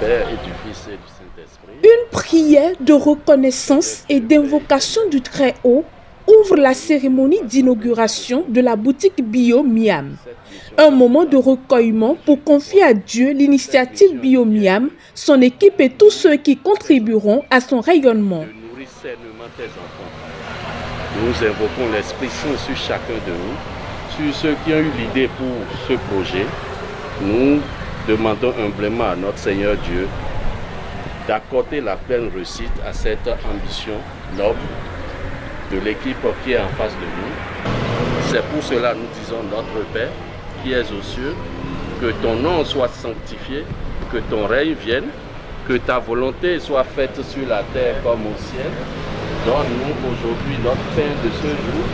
Père et du Fils et du Saint-Esprit. Une prière de reconnaissance et d'invocation du Très-Haut ouvre la cérémonie d'inauguration de la boutique Bio Miam. Un moment de recueillement pour confier à Dieu l'initiative Bio Miam, son équipe et tous ceux qui contribueront à son rayonnement. Nourris sainement tes enfants. Nous invoquons l'Esprit Saint sur chacun de nous, sur ceux qui ont eu l'idée pour ce projet. Nous demandons humblement à notre Seigneur Dieu d'accorder la pleine réussite à cette ambition noble de l'équipe qui est en face de nous. C'est pour cela que nous disons notre Père qui es aux cieux, que ton nom soit sanctifié, que ton règne vienne, que ta volonté soit faite sur la terre comme au ciel. Donne-nous aujourd'hui notre pain de ce jour.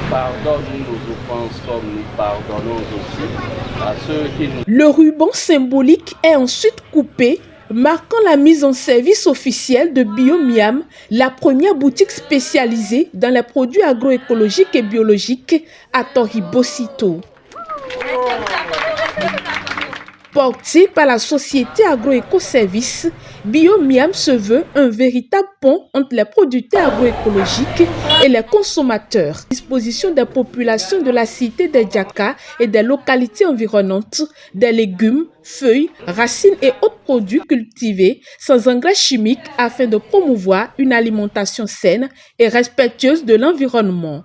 Pardonne-nous nos offenses comme nous pardonnons aussi à ceux qui nous... Le ruban symbolique est ensuite coupé, marquant la mise en service officielle de Bio Miam, la première boutique spécialisée dans les produits agroécologiques et biologiques à Toribosito. Porté par la société Agroéco-Services, Bio Miam se veut un véritable pont entre les producteurs agroécologiques et les consommateurs. Disposition des populations de la cité des Djaka et des localités environnantes, des légumes, feuilles, racines et autres produits cultivés sans engrais chimiques afin de promouvoir une alimentation saine et respectueuse de l'environnement.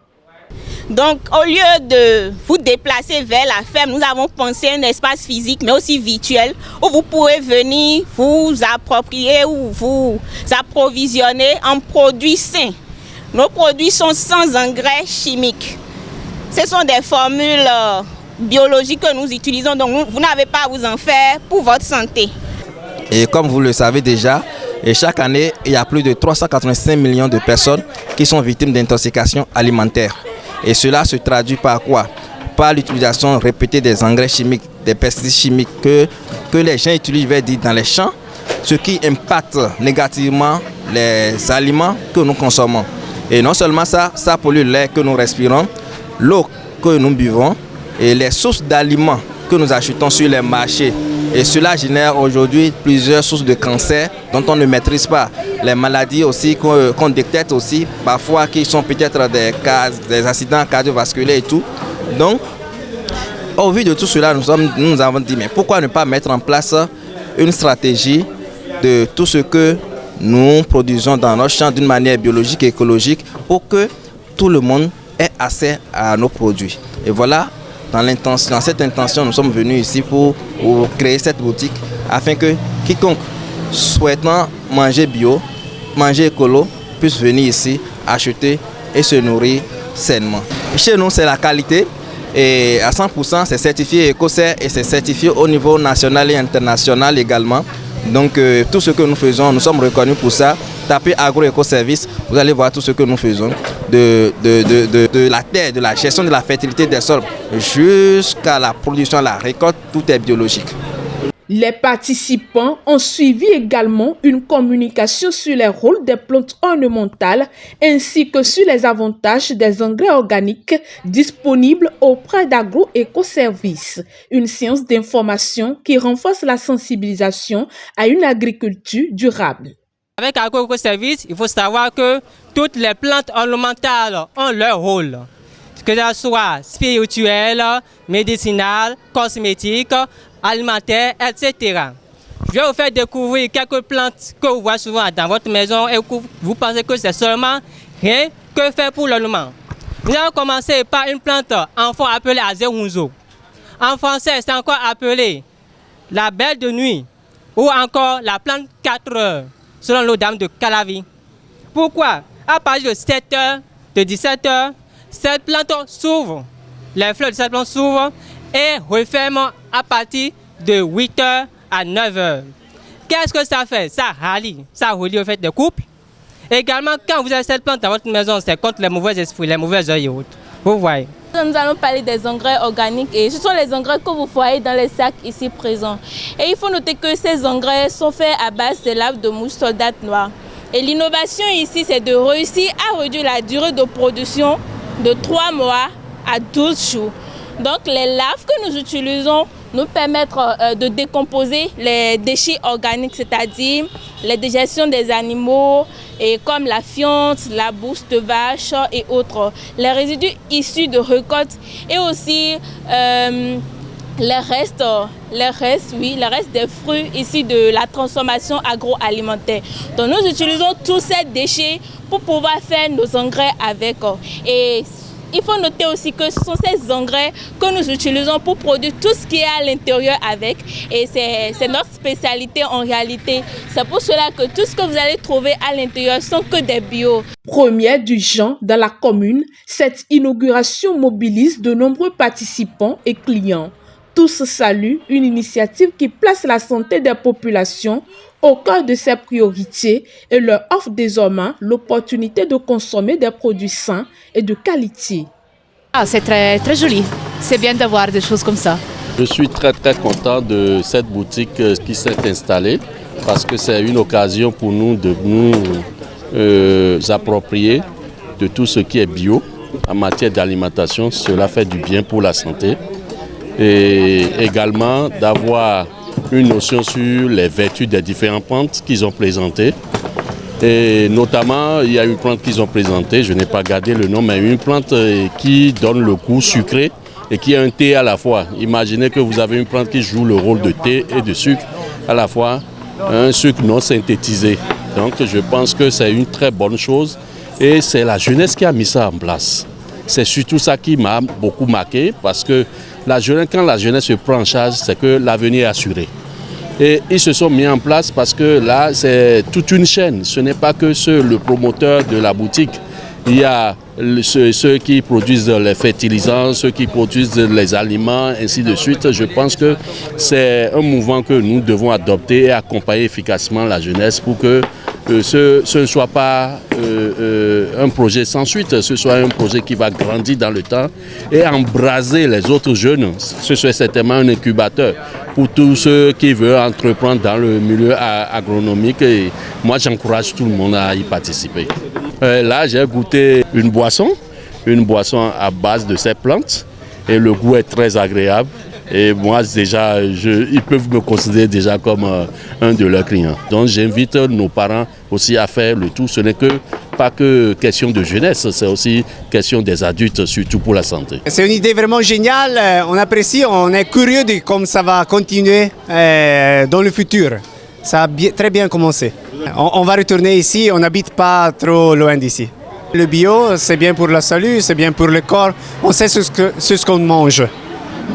Donc, au lieu de vous déplacer vers la ferme, nous avons pensé à un espace physique, mais aussi virtuel, où vous pourrez venir vous approprier ou vous approvisionner en produits sains. Nos produits sont sans engrais chimiques. Ce sont des formules biologiques que nous utilisons, donc vous n'avez pas à vous en faire pour votre santé. Et comme vous le savez déjà, et chaque année, il y a plus de 385 millions de personnes qui sont victimes d'intoxication alimentaire. Et cela se traduit par quoi? Par l'utilisation répétée des engrais chimiques, des pesticides chimiques que les gens utilisent dans les champs, ce qui impacte négativement les aliments que nous consommons. Et non seulement ça pollue l'air que nous respirons, l'eau que nous buvons et les sources d'aliments que nous achetons sur les marchés. Et cela génère aujourd'hui plusieurs sources de cancer dont on ne maîtrise pas. Les maladies aussi qu'on détecte aussi, parfois qui sont peut-être des accidents cardiovasculaires et tout. Donc, au vu de tout cela, nous avons dit, mais pourquoi ne pas mettre en place une stratégie de tout ce que nous produisons dans nos champs d'une manière biologique et écologique pour que tout le monde ait accès à nos produits. Et voilà. Dans cette intention, nous sommes venus ici pour créer cette boutique afin que quiconque souhaitant manger bio, manger écolo, puisse venir ici, acheter et se nourrir sainement. Chez nous, c'est la qualité et à 100%, c'est certifié Écocert et c'est certifié au niveau national et international également. Donc tout ce que nous faisons, nous sommes reconnus pour ça. Tapez Agroéco-Services, vous allez voir tout ce que nous faisons de la terre, de la gestion de la fertilité des sols jusqu'à la production, la récolte, tout est biologique. Les participants ont suivi également une communication sur les rôles des plantes ornementales ainsi que sur les avantages des engrais organiques disponibles auprès d'Agroéco-Services, une séance d'information qui renforce la sensibilisation à une agriculture durable. Avec Agroéco-Services, il faut savoir que toutes les plantes ornementales ont leur rôle, que ce soit spirituel, médicinal, cosmétique, alimentaire, etc. Je vais vous faire découvrir quelques plantes que vous voyez souvent dans votre maison et que vous pensez que c'est seulement rien que faire pour l'ornement. Nous allons commencer par une plante enfant appelée Azerunzo. En français, c'est encore appelé la belle de nuit ou encore la plante 4 heures, selon nos dames de Calavi. Pourquoi? À partir de 7 heures, de 17 heures, cette plante s'ouvre. Les fleurs de cette plante s'ouvrent et referment à partir de 8 heures à 9 heures. Qu'est-ce que ça fait? Ça relie au fait des couples. Également, quand vous avez cette plante dans votre maison, c'est contre les mauvais esprits, les mauvais œils et autres. Vous voyez. Nous allons parler des engrais organiques et ce sont les engrais que vous voyez dans les sacs ici présents. Et il faut noter que ces engrais sont faits à base de larves de mouches soldates noires. Et l'innovation ici, c'est de réussir à réduire la durée de production de 3 mois à 12 jours. Donc les larves que nous utilisons nous permettre de décomposer les déchets organiques, c'est-à-dire les déjections des animaux, et comme la fiente, la bouse de vache et autres, les résidus issus de récoltes et aussi les restes des fruits issus de la transformation agroalimentaire. Donc nous utilisons tous ces déchets pour pouvoir faire nos engrais avec. Et il faut noter aussi que ce sont ces engrais que nous utilisons pour produire tout ce qui est à l'intérieur avec. Et c'est notre spécialité en réalité. C'est pour cela que tout ce que vous allez trouver à l'intérieur sont que des bio. Première du genre dans la commune, cette inauguration mobilise de nombreux participants et clients. Tous saluent une initiative qui place la santé des populations au cœur de ses priorités et leur offre désormais l'opportunité de consommer des produits sains et de qualité. C'est très, très joli. C'est bien d'avoir des choses comme ça. Je suis très content de cette boutique qui s'est installée parce que c'est une occasion pour nous de nous approprier de tout ce qui est bio en matière d'alimentation. Cela fait du bien pour la santé et également d'avoir une notion sur les vertus des différentes plantes qu'ils ont présentées. Et notamment, il y a une plante qu'ils ont présentée, je n'ai pas gardé le nom, mais une plante qui donne le goût sucré et qui est un thé à la fois. Imaginez que vous avez une plante qui joue le rôle de thé et de sucre à la fois, un sucre non synthétisé. Donc je pense que c'est une très bonne chose et c'est la jeunesse qui a mis ça en place. C'est surtout ça qui m'a beaucoup marqué parce que quand la jeunesse se prend en charge, c'est que l'avenir est assuré. Et ils se sont mis en place parce que là, c'est toute une chaîne. Ce n'est pas que le promoteur de la boutique. Il y a ceux qui produisent les fertilisants, ceux qui produisent les aliments, ainsi de suite. Je pense que c'est un mouvement que nous devons adopter et accompagner efficacement la jeunesse pour que ce ne soit pas un projet sans suite, ce soit un projet qui va grandir dans le temps et embraser les autres jeunes. Ce soit certainement un incubateur pour tous ceux qui veulent entreprendre dans le milieu agronomique et moi j'encourage tout le monde à y participer. Là j'ai goûté une boisson à base de ces plantes et le goût est très agréable. Et moi, déjà, ils peuvent me considérer déjà comme un de leurs clients. Donc, j'invite nos parents aussi à faire le tout. Ce n'est pas que question de jeunesse, c'est aussi question des adultes, surtout pour la santé. C'est une idée vraiment géniale. On apprécie, on est curieux de comment ça va continuer dans le futur. Ça a très bien commencé. On va retourner ici, on n'habite pas trop loin d'ici. Le bio, c'est bien pour la santé, c'est bien pour le corps. On sait ce qu'on mange.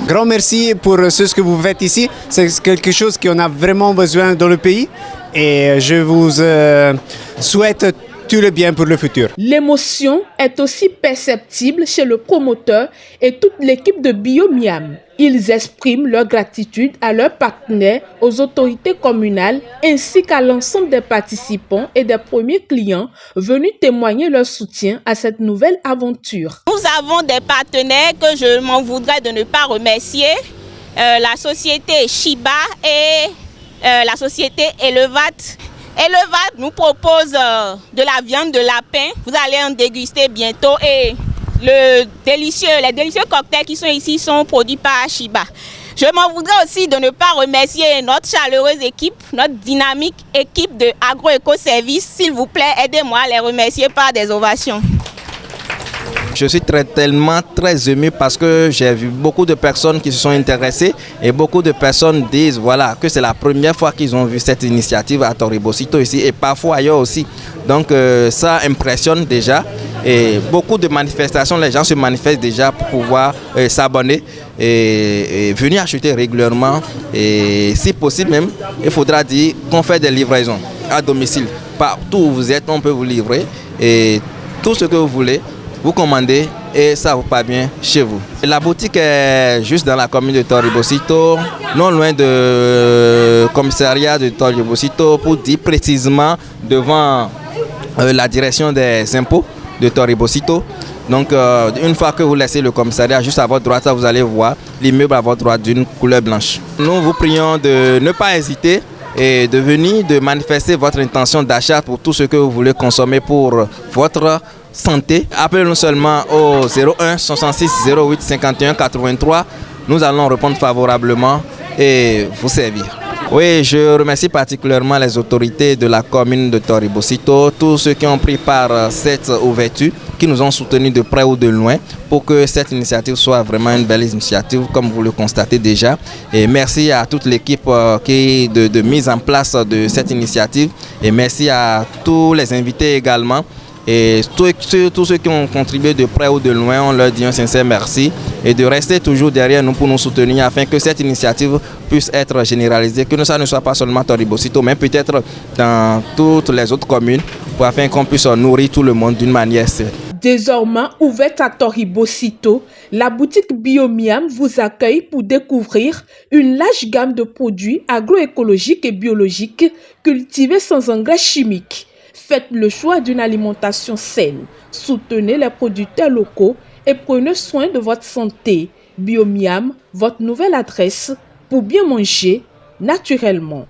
Grand merci pour ce que vous faites ici. C'est quelque chose qu'on a vraiment besoin dans le pays. Et je vous souhaite tout le bien pour le futur. L'émotion est aussi perceptible chez le promoteur et toute l'équipe de BioMiam. Ils expriment leur gratitude à leurs partenaires, aux autorités communales ainsi qu'à l'ensemble des participants et des premiers clients venus témoigner leur soutien à cette nouvelle aventure. Nous avons des partenaires que je m'en voudrais de ne pas remercier, la société Shiba et la société Elevat. Elevat nous propose de la viande de lapin, vous allez en déguster bientôt et les délicieux cocktails qui sont ici sont produits par Shiba. Je m'en voudrais aussi de ne pas remercier notre chaleureuse équipe, notre dynamique équipe de Agro-Éco-Services. S'il vous plaît, aidez-moi à les remercier par des ovations. Je suis tellement très ému parce que j'ai vu beaucoup de personnes qui se sont intéressées et beaucoup de personnes disent voilà, que c'est la première fois qu'ils ont vu cette initiative à Toribosito ici et parfois ailleurs aussi. Donc ça impressionne déjà et beaucoup de manifestations, les gens se manifestent déjà pour pouvoir s'abonner et venir acheter régulièrement et si possible même, il faudra dire qu'on fait des livraisons à domicile. Partout où vous êtes, on peut vous livrer et tout ce que vous voulez. Vous commandez et ça vous part bien chez vous. La boutique est juste dans la commune de Toribosito, non loin du commissariat de Toribosito, pour dire précisément devant la direction des impôts de Toribosito. Donc une fois que vous laissez le commissariat, juste à votre droite, vous allez voir l'immeuble à votre droite d'une couleur blanche. Nous vous prions de ne pas hésiter et de venir, de manifester votre intention d'achat pour tout ce que vous voulez consommer pour votre santé. Appelez-nous seulement au 01 66 08 51 83. Nous allons répondre favorablement et vous servir. Oui, je remercie particulièrement les autorités de la commune de Toribocito, tous ceux qui ont pris part à cette ouverture, qui nous ont soutenus de près ou de loin pour que cette initiative soit vraiment une belle initiative, comme vous le constatez déjà. Et merci à toute l'équipe de mise en place de cette initiative et merci à tous les invités également. Et tous ceux qui ont contribué de près ou de loin, on leur dit un sincère merci et de rester toujours derrière nous pour nous soutenir afin que cette initiative puisse être généralisée, que ça ne soit pas seulement Toribocito, mais peut-être dans toutes les autres communes, afin qu'on puisse nourrir tout le monde d'une manière saine. Désormais ouverte à Toribocito, la boutique Biomiam vous accueille pour découvrir une large gamme de produits agroécologiques et biologiques cultivés sans engrais chimiques. Faites le choix d'une alimentation saine, soutenez les producteurs locaux et prenez soin de votre santé. Biomiam, votre nouvelle adresse pour bien manger naturellement.